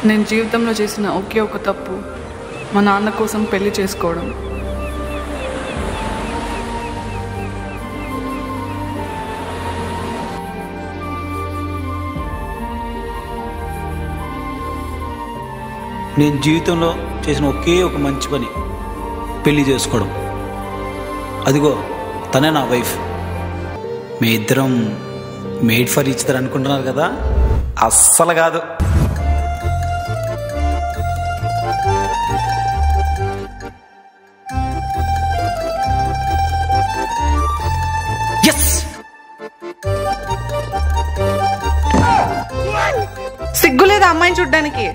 నేను జీవితంలో చేసిన ఒకే ఒక తప్పు మా నాన్న కోసం పెళ్లి చేసుకోవడం. నేను జీవితంలో చేసిన ఒకే ఒక మంచి పని పెళ్లి చేసుకోవడం. అదిగో తనే నా వైఫ్. మీ ఇద్దరం మేడ్ ఫర్ ఈచ్ అదర్ అనుకుంటున్నారు కదా, అస్సలు కాదు. సిగ్గులేదా అమ్మాయిని చూడ్డానికి?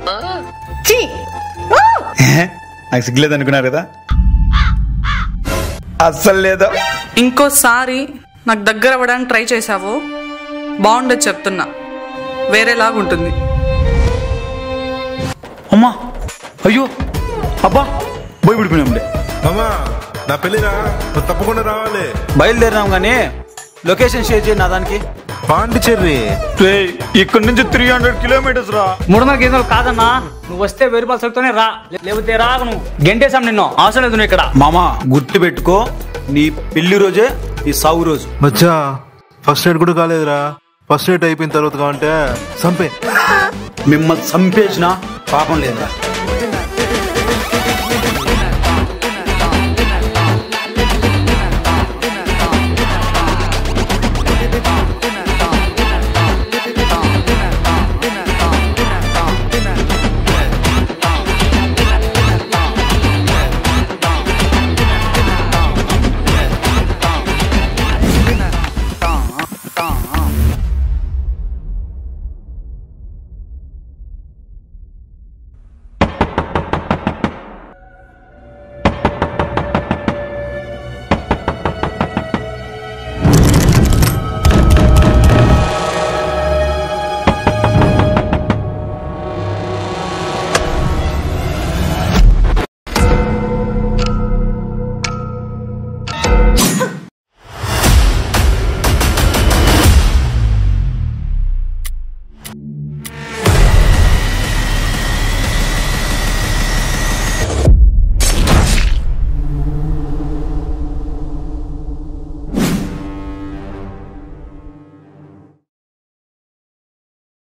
నాకు సిగ్గులేదు అనుకున్నారు కదా, అస్సలు లేదు. ఇంకోసారి నాకు దగ్గర అవ్వడానికి ట్రై చేసావు బాగుండదు చెప్తున్నా, వేరేలాగుంటుంది. అమ్మా, అయ్యో, అబ్బా, పోయి విడిపోయినాంలే. అమ్మా, నా పెళ్ళిరా, తప్పకుండా రావాలి. బయలుదేరినాం కానీ లొకేషన్ షేర్ చేయి నా దానికి. పాండిచేరి ఇక్కడ నుంచి 300 కిలోమీటర్స్ రా. 300 కిలోమీటర్లు కాదన్నా, నువ్వు వస్తే 1000 రూపాయలు సరుకుతోనే రా, లేకపోతే రాకు. నువ్వు గంటేసాం నిన్ను, అవసరం లేదు నువ్వు ఇక్కడ. మామా గుర్తు పెట్టుకో, నీ పెళ్లి రోజే నీ సాగు రోజు. మచ్చా, ఫస్ట్ ఎయిడ్ కూడా కాలేదురా. ఫస్ట్ ఎయిడ్ అయిపోయిన తర్వాత కావంటే చంపే. మిమ్మల్ని చంపేసిన పాపం లేదురా.